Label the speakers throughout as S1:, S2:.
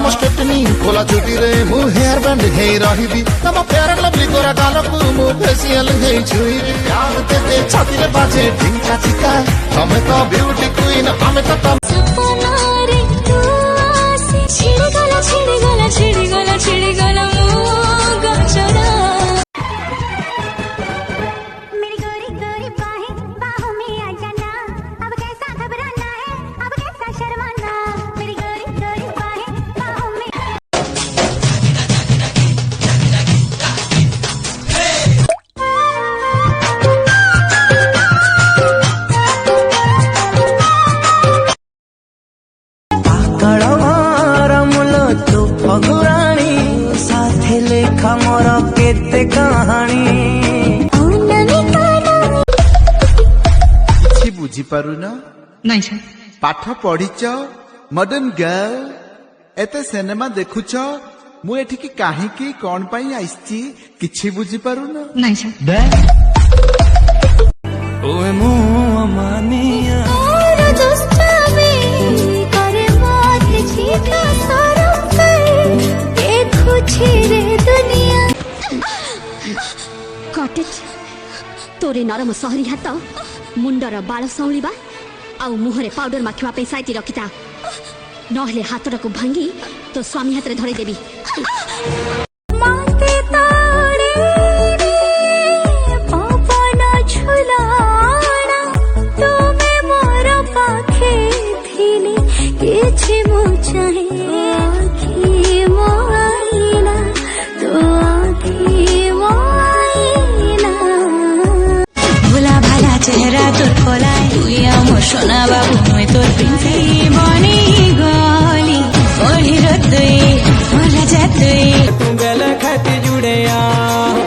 S1: तम स्टेटनी खोला चुटी रे मु हेयर बैंड हे रहिबी तम फेयर एंड लवली गोरा गालकु मु फेशियल हे छुईबी याद ते छाती रे बाजे ढिंका चिका तमे तो ब्यूटी क्वीन हमें तो तम
S2: सपना रे तू आसी छिड़ गला छिड़ गला छिड़ गला छिड़ गला गचरा मेरी गोरी गोरी बाहें बाहों में आ जाना अब कैसा घबराना है अब कैसा शर्माना मेरी गोरी गोरी बाहें बाहों में
S3: फगुराणी साथे लेखा मोर केते कहानी
S4: କିଛି ବୁଝିପାରୁନ
S5: ନାଇଁ ସାର୍
S4: ପାଠ ପଢିଛ ମଡର୍ନ ଗାର୍ଲ ଏତେ ସିନେମା ଦେଖୁଛ ମୁଁ ଏଠିକି କାହିଁକି କଣ ପାଇଁ ଆସିଛି କିଛି ବୁଝିପାରୁନ
S5: ନାଇଁ ସାର୍
S3: ओए मुँह मानिया
S2: और दुष्टामी करे बात छीटा सारा देखो छेरे दुनिया
S6: कटेज तोरे नरम सहरी हाथ मुंडर बाल सौलिबा आउ मुहरे पाउडर माखिवा पे साइती रखिता नहले हातरको भांगी तो स्वामी हातरे धरे देबी
S2: माते तारे पवन झुलाना तुमे मोर पाखे थिले किछि मु चाहे आखी मोइना तो आखी मोइना भोला भाला चेहरा तोर खोलाए तुई आमो सोना बाबू मुई तोर पिंथी बनी गली ओढ़ी रतुई मोला जातुई
S3: तू बेला खाती जुड़े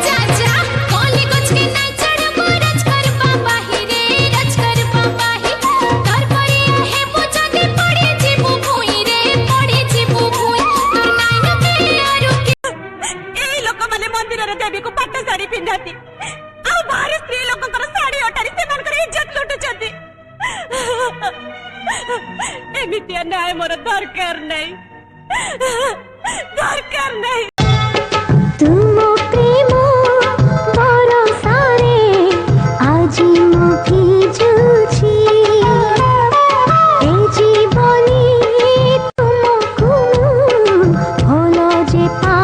S2: चाचा कोली कुछ के नहीं चढ़ रच कर पापा ही रे रच कर पापा ही कर परिया है मुझे दे पड़ी जीबू भूई रे पड़ी जीबू भूई तोर नाइन के आरु के ए लोक माने मंदिर रे देवी को पट्ट साड़ी पिंधाती आ बाहर स्त्री लोक कर साड़ी अटारी से मन करे इज्जत लुटु चती एमितिया नाय मोर दरकार नहीं दरकार नहीं तुम प्रेम भरोसा रे আজি মো ভিজুছি এই জীবনে তোমাকু ভোলো যে পা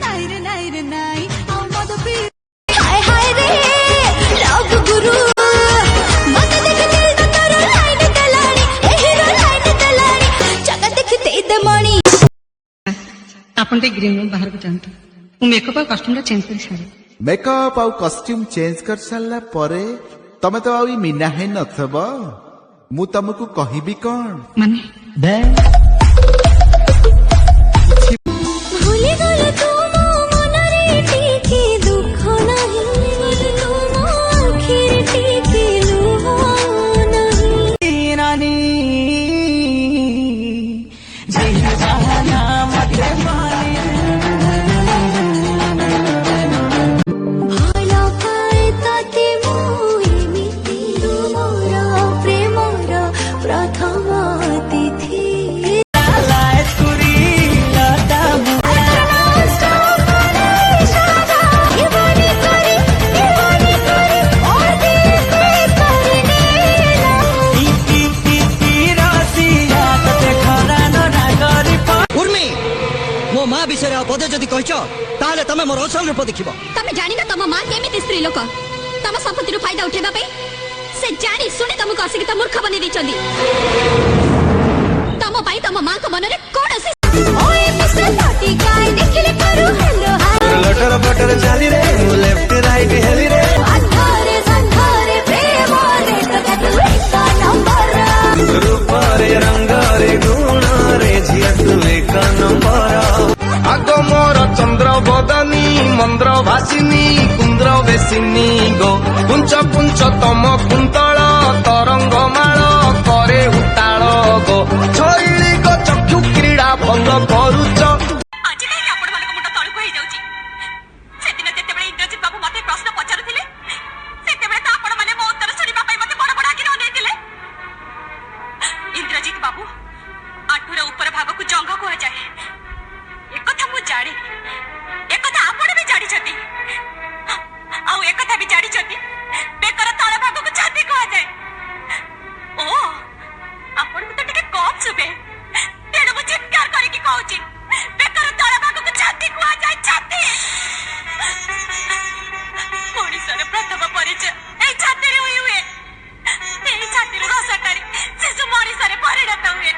S2: নাই রে নাই রে নাই আমদ পি হায় হায় রে লভ গুরু মতে দেখ দিল তো তোর লাইন গলানি এ হিরো লাইন গলানি जगह देखते दमणी
S5: ଆପଣ ଟିକେ ଗ୍ରୀନ୍ ରୁମ୍ ବାହାରକୁ ଯାଆନ୍ତୁ ମୁଁ ମେକଅପ୍ ଆଉ କଷ୍ଟ୍ୟୁମ୍ଟା ଚେଞ୍ଜ କରି ସାରେ
S4: मेकअप ଆଉ କଷ୍ଟ୍ୟୁମ ଚେଞ୍ଜ କରି ସାରିଲା ପରେ ତମେ ତ ଆଉ ମିନା ହେଇ ନଥିବ ମୁଁ ତମକୁ କହିବି କଣ
S5: ମାନେ
S2: भूली गले तुम मनरे टिके दुख नहीं तुम आखिर टिके लुह नहीं
S3: रानी जय बहाना मत माने
S2: ভালো পাই তাতে মুহিমিতি তুমর প্রেমর প্রথম তিথি
S3: लाए तुरी लता
S7: उर्मी मो माँ विषय पदे जदि कह तमें मोर असल रूप देख
S6: तमे जानि ना तम मां केमिति स्त्री लोक तम संपत्ति रु फायदा उठेबा पे से जानि सुनि तमको आसिक त मूर्ख बने दैचंदी तम पई तम मां को मनरे कोन आसी
S2: ओए मिस्टर पार्टी गाय देखले करू हेलो हाय
S3: लटर बटर चाली रे लेफ्ट राइट हेली रे
S2: अंधारे संधारे प्रेम रे तो तू एक नंबर
S3: रूप रे रंग रे गुण रे झिया तू एक नंबर
S1: आग मोर चंद्र बदनी मंद्र भासिनी कुंद्र बेसिनी गो पुंच पुंच तम कुंतल तरंग माल करे उताल गो शैली गो चक्षु क्रीड़ा भंग करुच
S5: ଆଜି କାହିଁକି ଆପଣମାନଙ୍କ ମୁଣ୍ଡ ତଳକୁ ହେଇଯାଉଛି ସେଦିନ ଯେତେବେଳେ ଇନ୍ଦ୍ରଜିତ ବାବୁ ମତେ ପ୍ରଶ୍ନ ପଚାରୁଥିଲେ ସେତେବେଳେ ତ ଆପଣମାନେ ମୋ ଉତ୍ତର ଶୁଣିବା ପାଇଁ ମତେ ବଡ ବଡ ଆଖିରେ ଅନେଇଥିଲେ भी जानी बेकर तल भाग को छाती कह जाए ओ आपण को तो टिके कम सुबे तेणु मु चित्कार करके कहूची बेकर तल भाग को छाती कह जाए छाती ओडिशार प्रथम परिचय ए छाती रे हुए ए छाती रे रसा करी शिशु मनीषा रे परिणत हुए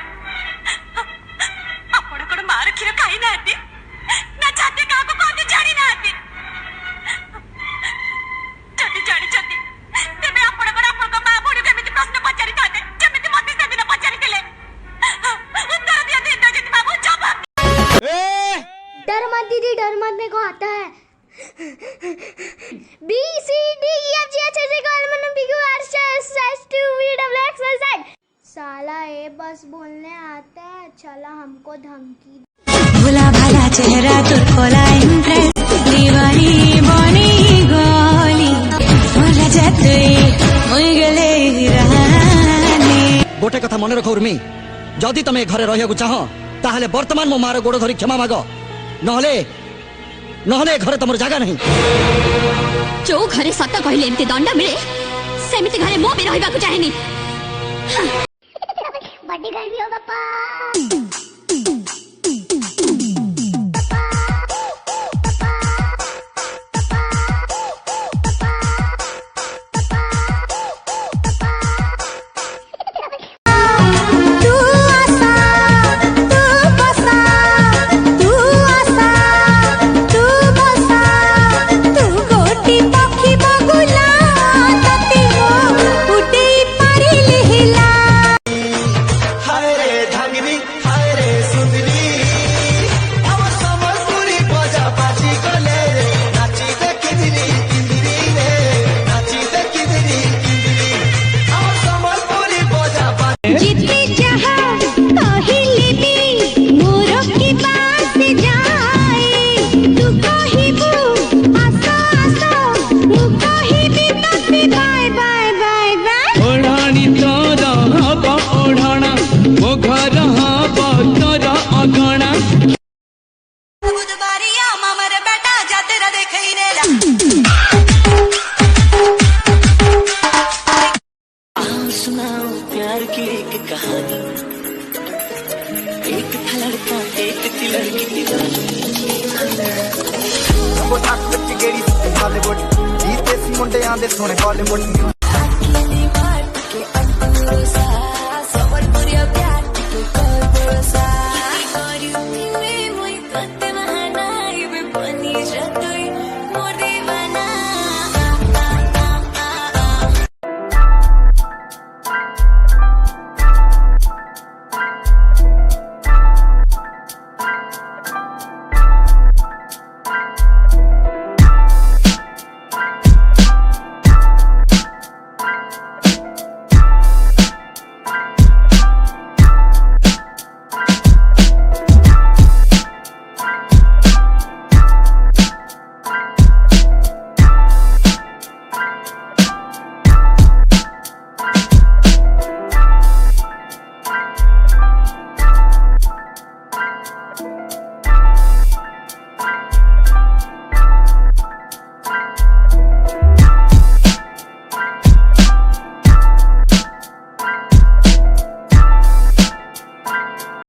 S5: आपण कोन मार खीर खाई नाती ना छाती का को कोन जानी नाती जति जानी जति तेबे आपण कोन आपण को मां बुडी केमिति प्रश्न पचारि थाते जेमिति मते से दिन पचारि देले उत्तर दिया दे इंद्रजित बाबू जवाब
S2: डर मत दीदी, डर मत, मेरे को आता है। B C D E F G H I J K L M N O P Q R S T U V W X Y Z। साला ये बस बोलने आता है, चला हमको धमकी।
S8: भोला भाला चेहरा तोर कोला इम्प्रेस दीवानी बनी गली मोला जते मोय गले रानी।
S7: गोटे कथा मन रख उर्मी, जदि तमे घरे रहिବାକୁ चाह ताहले वर्तमान मो मार गोड़ धरी क्षमा माग, नहले नहले घरे तमर जागा नहीं।
S6: जो घरे सत कहले एमती दंड मिले सेमिति घरे मो भी रहिबाकु चाहेनी।
S2: बड़ी गर्मी हो बापा।
S3: प्यार की एक कहानी, एक था लड़का एक थी लड़की दीवानी।
S9: मुंडे आंदे सोने कॉलीवुड